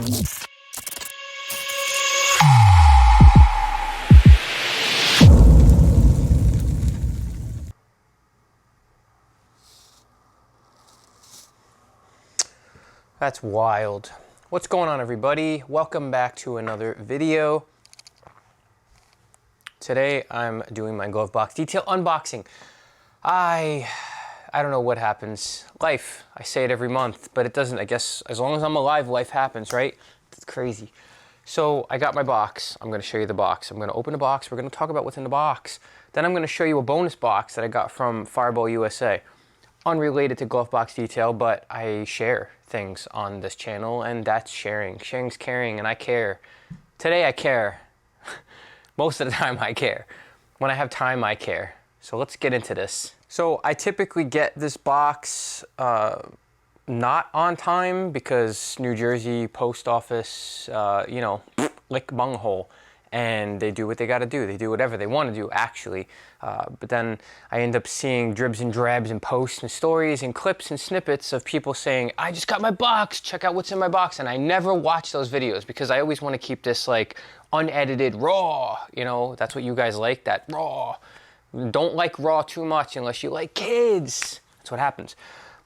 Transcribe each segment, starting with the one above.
That's wild. What's going on, everybody? Welcome back to another video. Today I'm doing my Glovebox Detail unboxing. I don't know what happens. Life. I say it every month, but it doesn't. I guess as long as I'm alive, life happens, right? It's crazy. So I got my box. I'm going to show you the box. I'm going to open the box. We're going to talk about what's in the box. Then I'm going to show you a bonus box that I got from Fireball USA. Unrelated to Glovebox Detail, but I share things on this channel, and that's sharing. Sharing's caring, and I care. Today I care. Most of the time I care. When I have time, I care. So let's get into this. So I typically get this box not on time because New Jersey post office, lick bunghole. And they do what they got to do. They do whatever they want to do, actually. But then I end up seeing dribs and drabs and posts and stories and clips and snippets of people saying, I just got my box, check out what's in my box. And I never watch those videos because I always want to keep this like unedited, raw. You know, that's what you guys like, that raw. Don't like raw too much unless you like kids. That's what happens.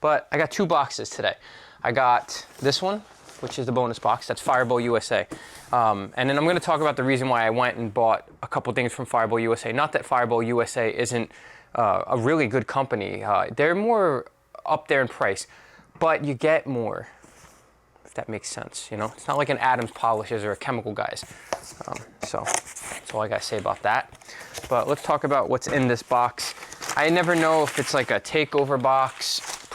But I got two boxes today. I got this one, which is the bonus box. That's Fireball USA. And then I'm going to talk about the reason why I went and bought a couple things from Fireball USA. Not that Fireball USA isn't a really good company. They're more up there in price, but you get more, if that makes sense. You know, it's not like an Adams Polishes or a Chemical Guys. So that's all I got to say about that. But let's talk about what's in this box. I never know if it's like a takeover box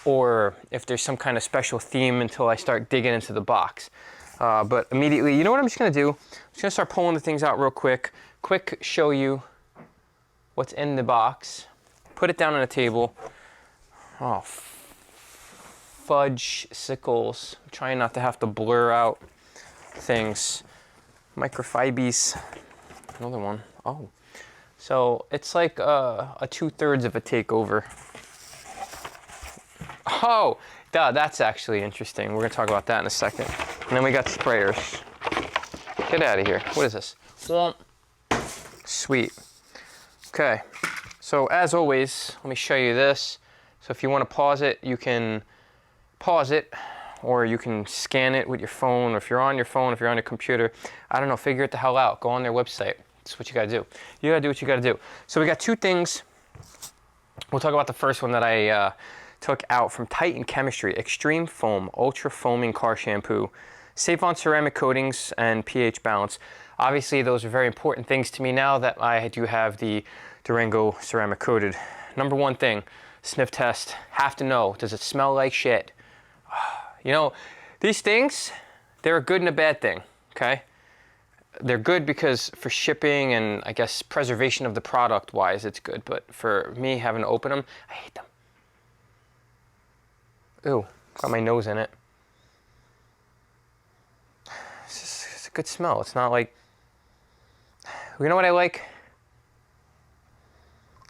or if there's some kind of special theme until I start digging into the box. But immediately, you know what I'm just gonna do? I'm just gonna start pulling the things out real quick. Quick show you what's in the box. Put it down on a table. Oh, fudge sickles. I'm trying not to have to blur out things. Microfibers, another one. Oh, so it's like a 2/3 of a takeover. Oh, that's actually interesting. We're gonna talk about that in a second. And then we got sprayers. Get out of here. What is this? Sweet. Okay, so as always, let me show you this. So if you want to pause it, you can pause it, or you can scan it with your phone, or if you're on your phone, if you're on your computer, I don't know, figure it the hell out. Go on their website. That's what you gotta do. You gotta do what you gotta do. So we got two things. We'll talk about the first one that I took out from Titan Chemistry, Extreme Foam, Ultra Foaming Car Shampoo. Safe on ceramic coatings and pH balance. Obviously, those are very important things to me now that I do have the Durango ceramic coated. Number one thing, sniff test. Have to know, does it smell like shit? You know, these things, they're a good and a bad thing, okay? They're good because for shipping and I guess preservation of the product wise, it's good. But for me having to open them, I hate them. Ooh, got my nose in it. It's a good smell. It's not like, you know what I like?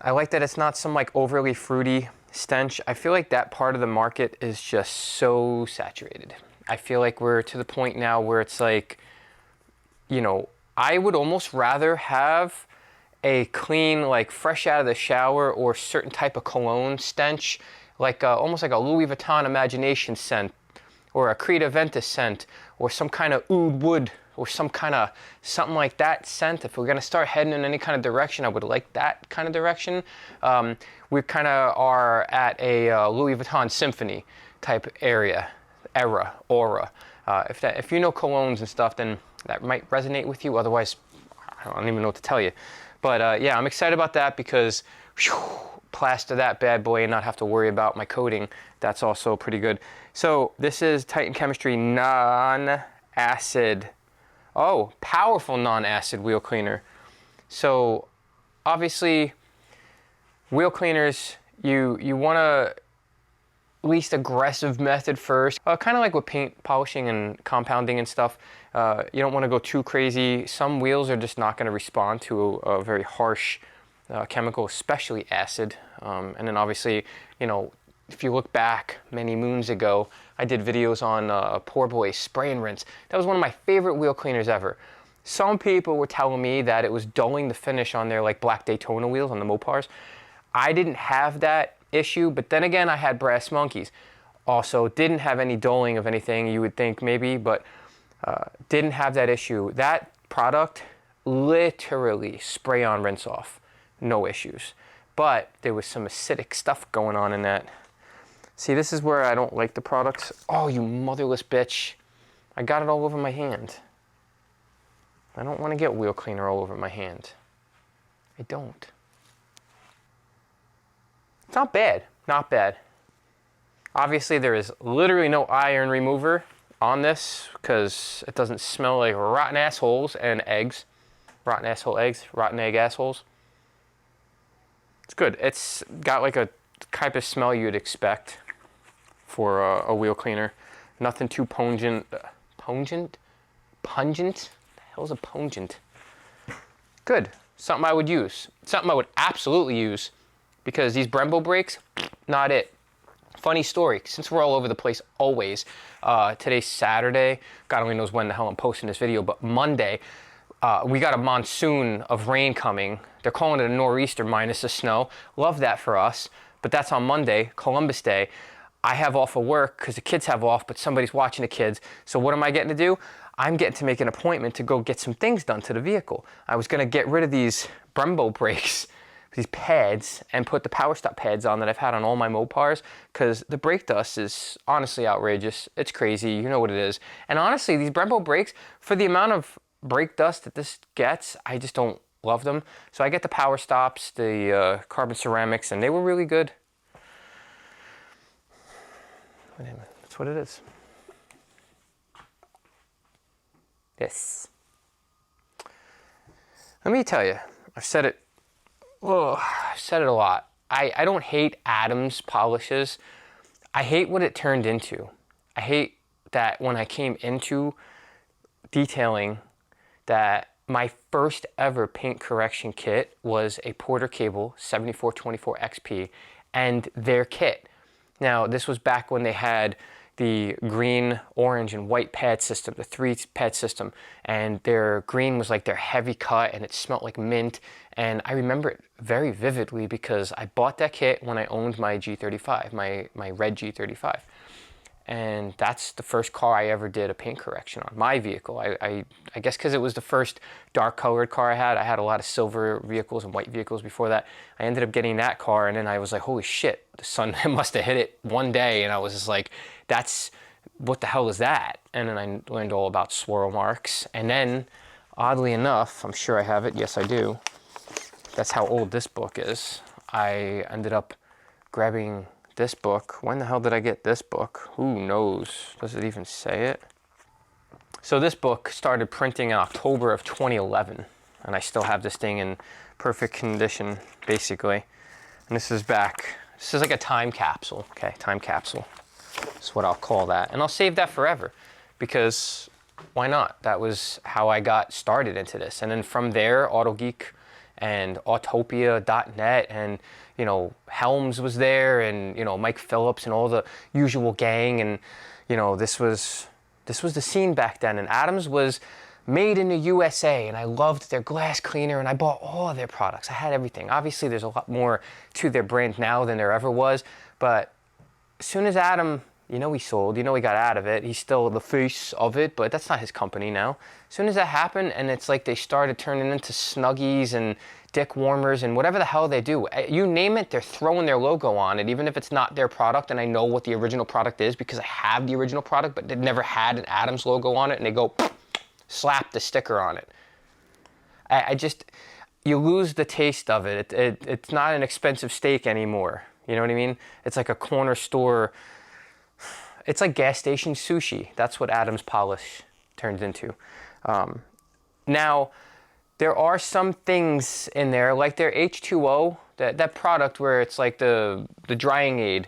I like that it's not some like overly fruity stench. I feel like that part of the market is just so saturated. I feel like we're to the point now where it's like, you know, I would almost rather have a clean, like fresh out of the shower or certain type of cologne stench, like almost like a Louis Vuitton Imagination scent, or a Creed Aventus scent, or some kind of oud wood, or some kind of something like that scent. If we're gonna start heading in any kind of direction, I would like that kind of direction. We kind of are at a Louis Vuitton Symphony type era. If you know colognes and stuff, then that might resonate with you. Otherwise, I don't even know what to tell you. But yeah, I'm excited about that because plaster that bad boy and not have to worry about my coating. That's also pretty good. So this is Titan Chemistry non-acid. Oh, powerful non-acid wheel cleaner. So obviously wheel cleaners, you want to least aggressive method first. Kind of like with paint polishing and compounding and stuff. You don't want to go too crazy. Some wheels are just not going to respond to a very harsh chemical, especially acid. And then obviously, you know, if you look back many moons ago, I did videos on Poor Boy Spray and Rinse. That was one of my favorite wheel cleaners ever. Some people were telling me that it was dulling the finish on their like black Daytona wheels on the Mopars. I didn't have that issue, but then again, I had brass monkeys. Also, didn't have any dulling of anything, you would think maybe, but didn't have that issue. That product, literally spray on, rinse off, no issues. But there was some acidic stuff going on in that. See, this is where I don't like the products. Oh, you motherless bitch. I got it all over my hand. I don't want to get wheel cleaner all over my hand. I don't. It's not bad, not bad. Obviously, there is literally no iron remover on this because it doesn't smell like rotten assholes and eggs. Rotten asshole eggs, rotten egg assholes. It's good. It's got like a type of smell you'd expect for a wheel cleaner. Nothing too pungent. Pungent? Pungent? The hell's a pungent? Good. Something I would use. Something I would absolutely use because these Brembo brakes, not it. Funny story, since we're all over the place always, today's Saturday, God only knows when the hell I'm posting this video, but Monday, we got a monsoon of rain coming. They're calling it a nor'easter minus the snow. Love that for us, but that's on Monday, Columbus Day. I have off of work because the kids have off, but somebody's watching the kids. So what am I getting to do? I'm getting to make an appointment to go get some things done to the vehicle. I was gonna get rid of these Brembo brakes, these pads, and put the power stop pads on that I've had on all my Mopars because the brake dust is honestly outrageous. It's crazy, you know what it is. And honestly, these Brembo brakes, for the amount of brake dust that this gets, I just don't love them. So I get the power stops, the carbon ceramics, and they were really good. That's what it is. Yes. Let me tell you, I've said it. Oh, I've said it a lot. I don't hate Adams polishes. I hate what it turned into. I hate that when I came into detailing, that my first ever paint correction kit was a Porter Cable 7424 XP and their kit. Now, this was back when they had the green, orange, and white pad system, the 3-pad system, and their green was like their heavy cut and it smelled like mint. And I remember it very vividly because I bought that kit when I owned my G35, my red G35. And that's the first car I ever did a paint correction on, my vehicle. I guess because it was the first dark colored car I had. I had a lot of silver vehicles and white vehicles before that. I ended up getting that car and then I was like, holy shit, the sun must have hit it one day. And I was just like, what the hell is that? And then I learned all about swirl marks. And then, oddly enough, I'm sure I have it, yes I do. That's how old this book is. I ended up grabbing this book. When the hell did I get this book? Who knows? Does it even say it? So this book started printing in October of 2011, and I still have this thing in perfect condition, basically. And this is like a time capsule, okay? Time capsule. That's what I'll call that. And I'll save that forever, because why not? That was how I got started into this. And then from there, AutoGeek and Autopia.net and, you know, Helms was there and, you know, Mike Phillips and all the usual gang. And, you know, this was the scene back then. And Adams was made in the USA, and I loved their glass cleaner, and I bought all of their products. I had everything. Obviously, there's a lot more to their brand now than there ever was, but as soon as Adam, you know, he sold, you know, he got out of it. He's still the face of it, but that's not his company now. As soon as that happened, and it's like they started turning into Snuggies and dick warmers and whatever the hell they do. You name it, they're throwing their logo on it, even if it's not their product, and I know what the original product is because I have the original product, but it never had an Adams logo on it, and they go, slap the sticker on it. I just, you lose the taste of it. It's not an expensive steak anymore. You know what I mean? It's like a corner store. It's like gas station sushi. That's what Adams polish turns into. Now, there are some things in there, like their H2O, that product where it's like the drying aid.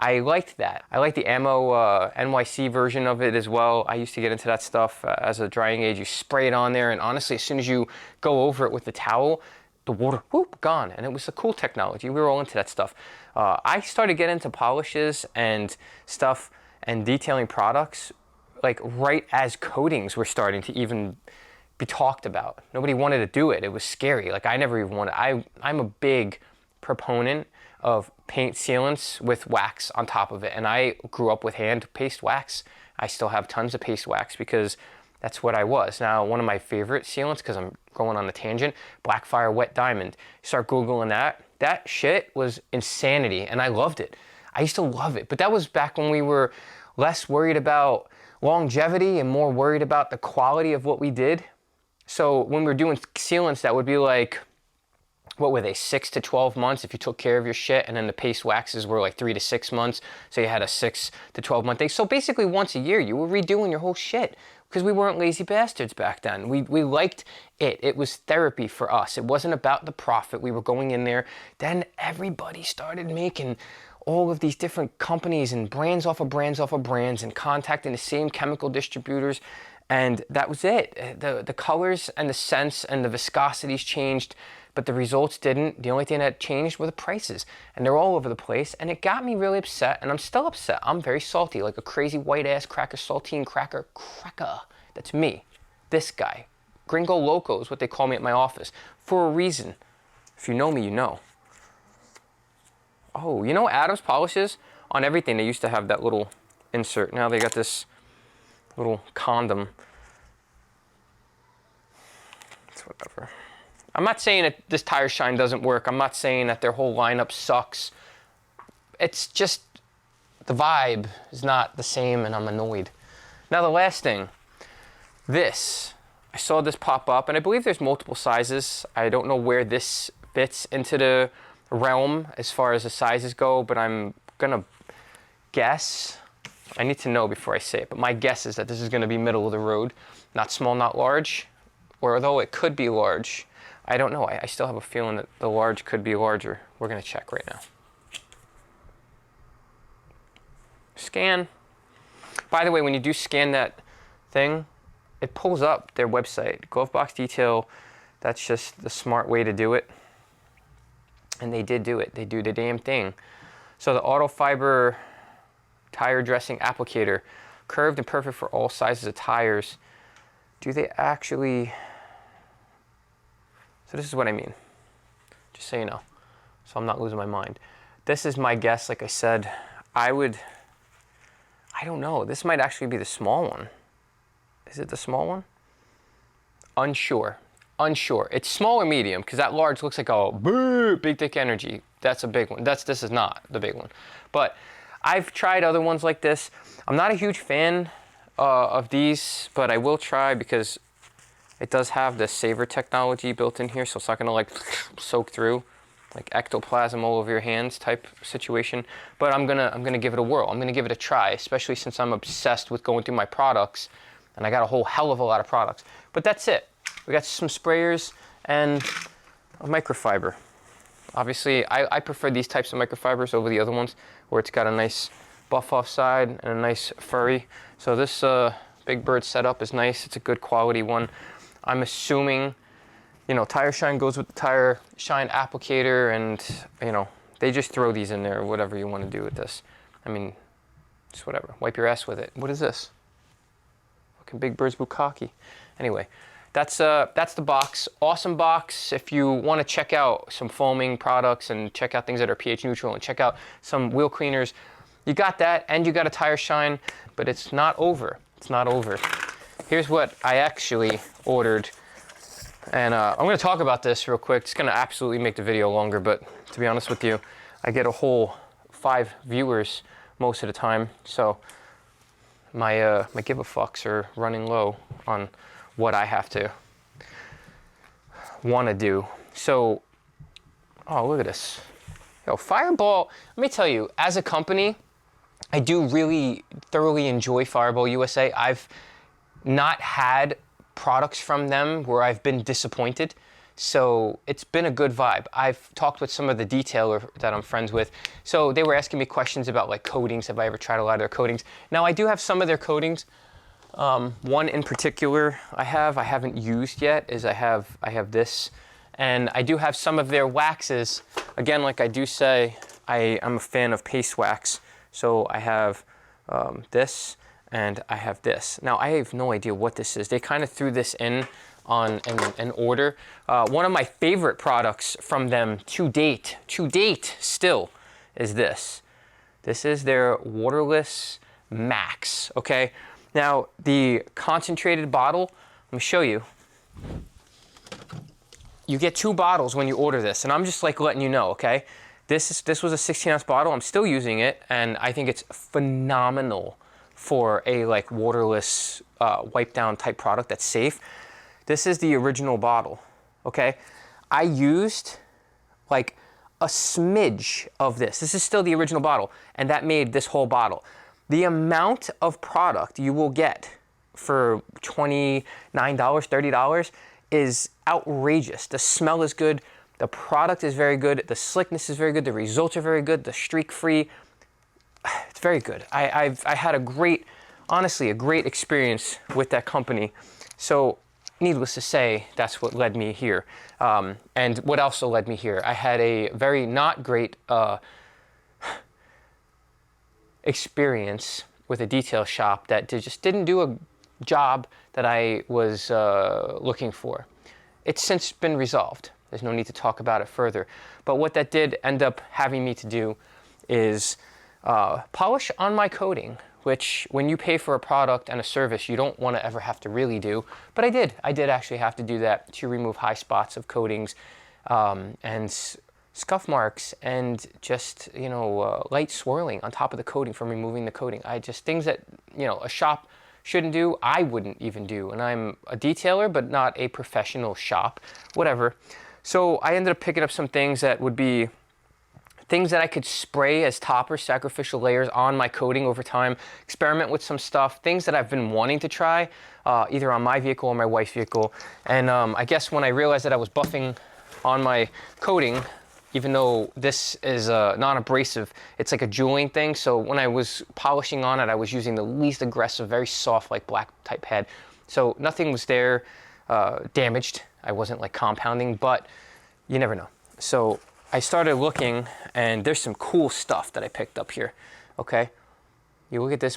I liked that. I like the Ammo NYC version of it as well. I used to get into that stuff as a drying aid. You spray it on there, and honestly, as soon as you go over it with the towel, the water, whoop, gone. And it was a cool technology. We were all into that stuff. I started getting into polishes and stuff and detailing products like right as coatings were starting to even be talked about. Nobody wanted to do it. It was scary. Like I never even wanted. I'm a big proponent of paint sealants with wax on top of it, and I grew up with hand paste wax. I still have tons of paste wax because that's what I was. Now, one of my favorite sealants, because I'm going on a tangent, Blackfire Wet Diamond. You start Googling that. That shit was insanity, and I loved it. I used to love it, but that was back when we were less worried about longevity and more worried about the quality of what we did. So when we were doing sealants, that would be like, what were they, 6 to 12 months if you took care of your shit, and then the paste waxes were like 3 to 6 months, so you had a 6 to 12 month thing. So basically once a year you were redoing your whole shit, because we weren't lazy bastards back then. We liked it. It was therapy for us. It wasn't about the profit. We were going in there. Then everybody started making all of these different companies and brands off of brands off of brands and contacting the same chemical distributors. And that was it. The colors and the scents and the viscosities changed, but the results didn't. The only thing that changed were the prices, and they're all over the place, and it got me really upset, and I'm still upset. I'm very salty, like a crazy white-ass cracker, saltine cracker. That's me. This guy. Gringo Loco is what they call me at my office, for a reason. If you know me, you know. Oh, you know Adam's polishes? On everything, they used to have that little insert. Now they got this little condom. It's whatever. I'm not saying that this tire shine doesn't work. I'm not saying that their whole lineup sucks. It's just the vibe is not the same, and I'm annoyed. Now the last thing, this. I saw this pop up, and I believe there's multiple sizes. I don't know where this fits into the realm as far as the sizes go, but I'm gonna guess. I need to know before I say it, but my guess is that this is gonna be middle of the road. Not small, not large, or although it could be large. I don't know. I still have a feeling that the large could be larger. We're going to check right now. Scan. By the way, when you do scan that thing, it pulls up their website. Glovebox Detail, that's just the smart way to do it. And they did do it. They do the damn thing. So the auto fiber tire dressing applicator, curved and perfect for all sizes of tires. Do they actually... So this is what I mean, just so you know, so I'm not losing my mind. This is my guess, like I said. I don't know, this might actually be the small one. Is it the small one? Unsure. It's small or medium, because that large looks like a big dick energy. That's a big one. This is not the big one. But I've tried other ones like this. I'm not a huge fan of these, but I will try because it does have the saver technology built in here, so it's not gonna like soak through, like ectoplasm all over your hands type situation. But I'm gonna give it a whirl. I'm gonna give it a try, especially since I'm obsessed with going through my products, and I got a whole hell of a lot of products. But that's it. We got some sprayers and a microfiber. Obviously, I prefer these types of microfibers over the other ones, where it's got a nice buff off side and a nice furry. So this Big Bird setup is nice. It's a good quality one. I'm assuming, you know, tire shine goes with the tire shine applicator, and, you know, they just throw these in there, whatever you want to do with this. I mean, just whatever. Wipe your ass with it. What is this? Fucking Big Bird's bukkake. Anyway, that's the box. Awesome box. If you want to check out some foaming products and check out things that are pH neutral and check out some wheel cleaners, you got that, and you got a tire shine, but it's not over. It's not over. Here's what I actually ordered, and I'm going to talk about this real quick. It's going to absolutely make the video longer, but to be honest with you, I get a whole 5 viewers most of the time, so my give a fucks are running low on what I have to want to do. So, oh, look at this. Yo, Fireball, let me tell you, as a company, I do really thoroughly enjoy Fireball USA. I've not had products from them where I've been disappointed, so it's been a good vibe. I've talked with some of the detailer that I'm friends with, so they were asking me questions about like coatings. Have I ever tried a lot of their coatings? Now I do have some of their coatings. One in particular I haven't used yet is I have this, and I do have some of their waxes. Again, like I do say, I'm a fan of paste wax. So I have this and I have this. Now I have no idea what this is. They kind of threw this in on an order. One of my favorite products from them to date still, is this. This is their waterless Max, okay? Now the concentrated bottle, let me show you. You get 2 bottles when you order this, and I'm just like letting you know, okay? This was a 16-ounce bottle. I'm still using it, and I think it's phenomenal for a like waterless wipe down type product that's safe. This is the original bottle, okay? I used like a smidge of this. This is still the original bottle, and that made this whole bottle. The amount of product you will get for $29, $30 is outrageous. The smell is good. The product is very good. The slickness is very good. The results are very good. The streak-free, it's very good. I had honestly, a great experience with that company. So needless to say, that's what led me here. And what also led me here, I had a very not great experience with a detail shop that just didn't do a job that I was looking for. It's since been resolved. There's no need to talk about it further. But what that did end up having me to do is polish on my coating, which when you pay for a product and a service, you don't want to ever have to really do. But I did. I did actually have to do that to remove high spots of coatings and scuff marks and just, light swirling on top of the coating from removing the coating. Things that, a shop shouldn't do, I wouldn't even do. And I'm a detailer, but not a professional shop, whatever. So I ended up picking up some things that would be things that I could spray as toppers, sacrificial layers on my coating over time, experiment with some stuff, things that I've been wanting to try, either on my vehicle or my wife's vehicle. And I guess when I realized that I was buffing on my coating, even though this is non-abrasive, it's like a jeweling thing. So when I was polishing on it, I was using the least aggressive, very soft, like black type head. So nothing was there damaged. I wasn't like compounding, but you never know. So I started looking, and there's some cool stuff that I picked up here, okay? You look at this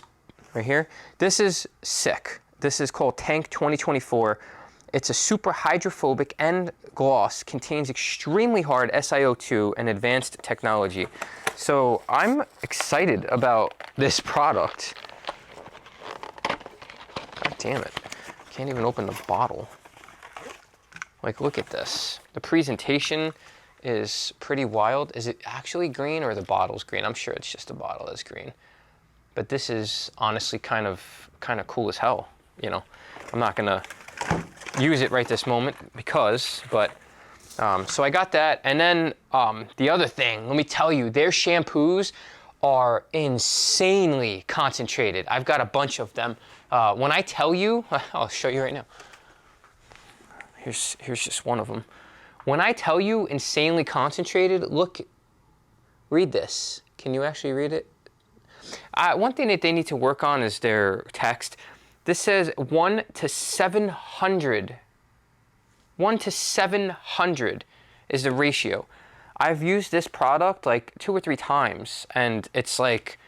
right here. This is sick. This is called Tank 2024. It's a super hydrophobic end gloss, contains extremely hard SiO2 and advanced technology. So I'm excited about this product. God damn it. Can't even open the bottle. Like, look at this. The presentation is pretty wild. Is it actually green or the bottle's green? I'm sure it's just the bottle that's green. But this is honestly kind of cool as hell, I'm not gonna use it right this moment but so I got that. And then the other thing, let me tell you, their shampoos are insanely concentrated. I've got a bunch of them. When I tell you, I'll show you right now. Here's just one of them. When I tell you insanely concentrated, look, read this. Can you actually read it? One thing that they need to work on is their text. This says 1 to 700. 1 to 700 is the ratio. I've used this product like 2 or 3 times, and it's like,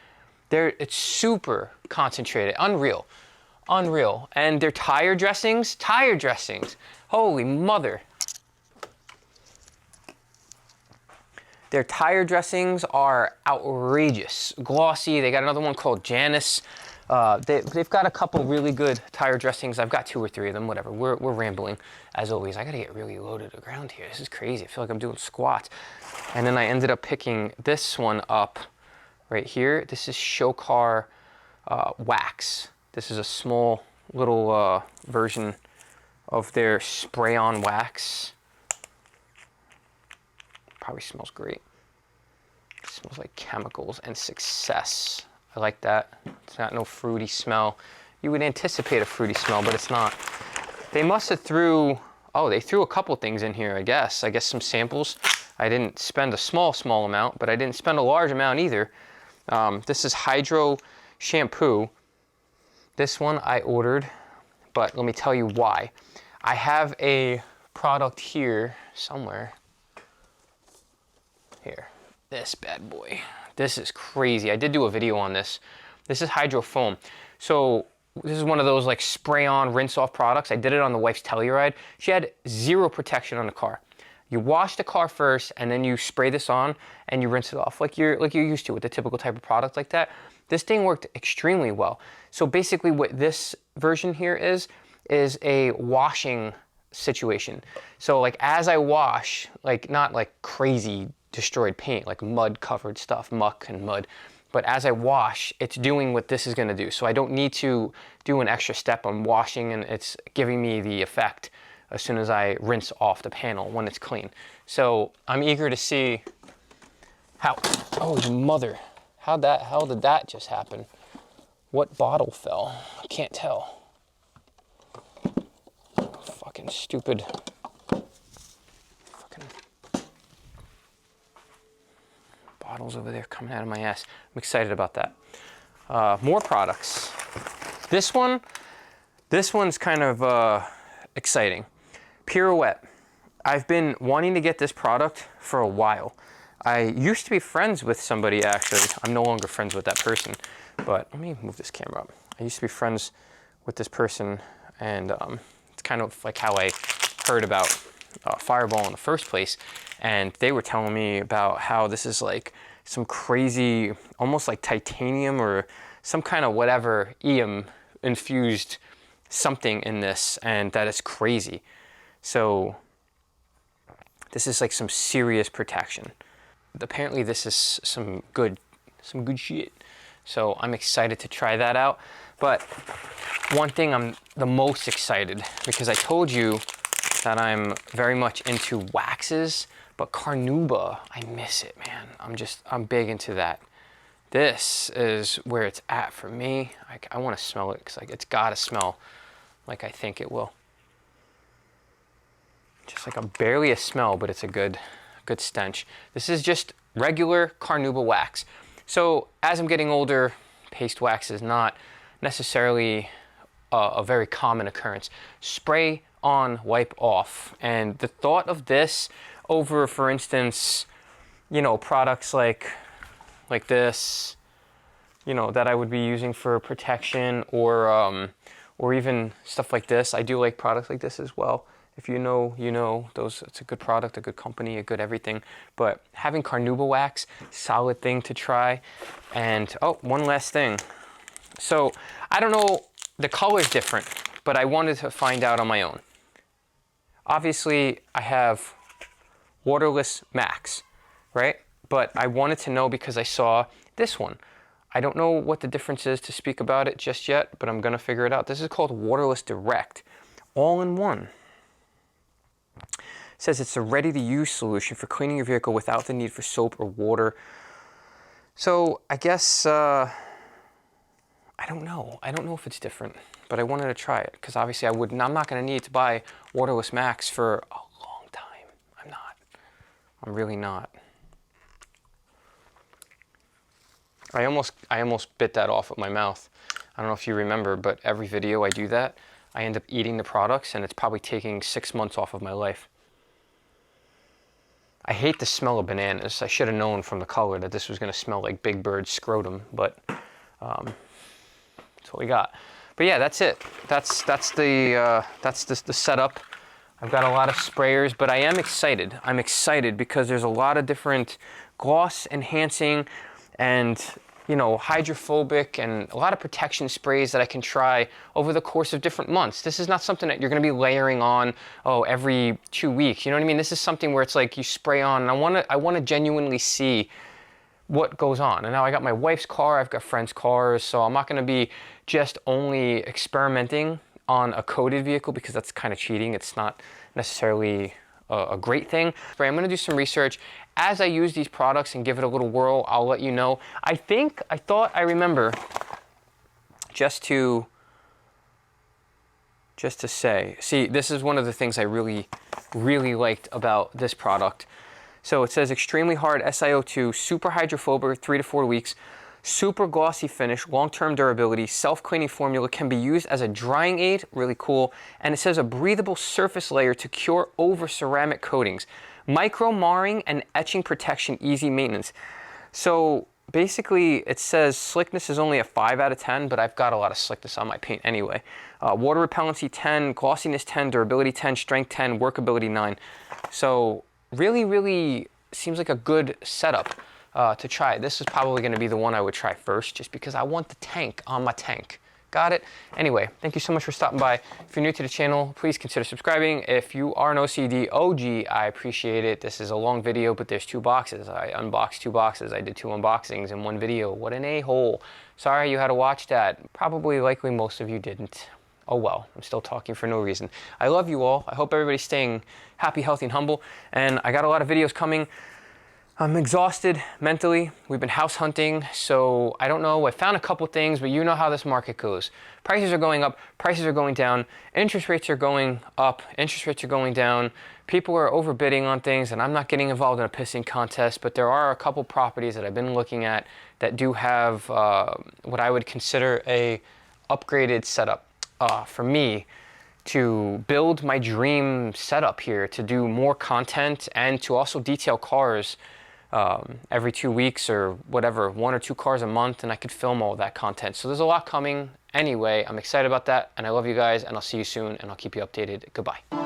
it's super concentrated. Unreal. And their tire dressings, holy mother. Their tire dressings are outrageous, glossy. They got another one called Janice. They've got a couple really good tire dressings. I've got 2 or 3 of them, whatever. We're rambling, as always. I gotta get really low to the ground here. This is crazy. I feel like I'm doing squats. And then I ended up picking this one up right here. This is Shokar Wax. This is a small little version of their spray-on wax. Probably smells great. It smells like chemicals and success. I like that. It's not no fruity smell. You would anticipate a fruity smell, but it's not. They must have they threw a couple things in here, I guess. Some samples. I didn't spend a small amount, but I didn't spend a large amount either. This is Hydro Shampoo. This one I ordered, but let me tell you why. I have a product here somewhere. Here. this bad boy. This is crazy. I did do a video on this. This is hydro foam. So this is one of those like spray on, rinse off products. I did it on the wife's Telluride. She had zero protection on the car. You wash the car first and then you spray this on and you rinse it off like you're used to with the typical type of product like that. This thing worked extremely well. So basically what this version here is a washing situation. So like as I wash, like not like crazy destroyed paint, like mud covered stuff, muck and mud, but as I wash, it's doing what this is gonna do. So I don't need to do an extra step on washing, and it's giving me the effect as soon as I rinse off the panel when it's clean. So I'm eager to see how, oh mother, how did that just happen? What bottle fell? I can't tell. Fucking stupid. Fucking bottles over there coming out of my ass. I'm excited about that. More products. This one's kind of exciting. Pirouette. I've been wanting to get this product for a while. I used to be friends with somebody, actually. I'm no longer friends with that person, but let me move this camera up. I used to be friends with this person, and it's kind of like how I heard about Fireball in the first place. And they were telling me about how this is like some crazy, almost like titanium or some kind of whatever infused something in this, and that is crazy. So this is like some serious protection. Apparently this is some good shit. So I'm excited to try that out. But one thing I'm the most excited, because I told you that I'm very much into waxes, but Carnauba, I miss it, man. I'm big into that. This is where it's at for me. I want to smell it, because like it's gotta smell like I think it will. Just like barely a smell, but it's a good stench. This is just regular Carnauba wax. So as I'm getting older, paste wax is not necessarily a very common occurrence. Spray on, wipe off. And the thought of this over, for instance, you know, products like this, you know, that I would be using for protection, or even stuff like this. I do like products like this as well. If you know, you know, it's a good product, a good company, a good everything. But having Carnauba wax, solid thing to try. And oh, one last thing. So I don't know, the color's different, but I wanted to find out on my own. Obviously, I have Waterless Max, right? But I wanted to know because I saw this one. I don't know what the difference is to speak about it just yet, but I'm gonna figure it out. This is called Waterless Direct, all in one. It says it's a ready-to-use solution for cleaning your vehicle without the need for soap or water. So I guess, I don't know. I don't know if it's different, but I wanted to try it because obviously I'm not going to need to buy Waterless Max for a long time. I'm not. I'm really not. I almost bit that off with my mouth. I don't know if you remember, but every video I do that, I end up eating the products, and it's probably taking 6 months off of my life. I hate the smell of bananas. I should have known from the color that this was going to smell like Big Bird's scrotum, but that's what we got. But yeah, that's it. That's the setup. I've got a lot of sprayers, but I am excited. I'm excited because there's a lot of different gloss enhancing and, you know, hydrophobic and a lot of protection sprays that I can try over the course of different months. This is not something that you're going to be layering on, every 2 weeks. You know what I mean? This is something where it's like you spray on, and I want to genuinely see what goes on. And now I got my wife's car, I've got friends' cars, so I'm not going to be just only experimenting on a coated vehicle because that's kind of cheating. It's not necessarily a great thing. But I'm going to do some research. As I use these products and give it a little whirl, I'll let you know. I thought I remember, just to say, see, this is one of the things I really, really liked about this product. So it says extremely hard SiO2, super hydrophobic, 3 to 4 weeks, super glossy finish, long-term durability, self-cleaning formula, can be used as a drying aid, really cool. And it says a breathable surface layer to cure over ceramic coatings. Micro marring and etching protection, easy maintenance. So basically it says slickness is only a 5 out of 10, but I've got a lot of slickness on my paint anyway. Water repellency 10, glossiness 10, durability 10, strength 10, workability 9. So really seems like a good setup to try. This is probably going to be the one I would try first, just because I want the tank on my tank. Got it? Anyway, thank you so much for stopping by. If you're new to the channel, please consider subscribing. If you are an OCD OG, I appreciate it. This is a long video, but there's 2 boxes. I unboxed 2 boxes. I did 2 unboxings in one video. What an a-hole. Sorry you had to watch that. Probably, likely, most of you didn't. Oh well, I'm still talking for no reason. I love you all. I hope everybody's staying happy, healthy, and humble. And I got a lot of videos coming. I'm exhausted mentally. We've been house hunting, so I don't know. I found a couple things, but you know how this market goes. Prices are going up, prices are going down, interest rates are going up, interest rates are going down. People are overbidding on things, and I'm not getting involved in a pissing contest, but there are a couple properties that I've been looking at that do have what I would consider a upgraded setup for me to build my dream setup here, to do more content and to also detail cars every 2 weeks or whatever, 1 or 2 cars a month, and I could film all that content. So there's a lot coming. Anyway, I'm excited about that, and I love you guys, and I'll see you soon, and I'll keep you updated. Goodbye.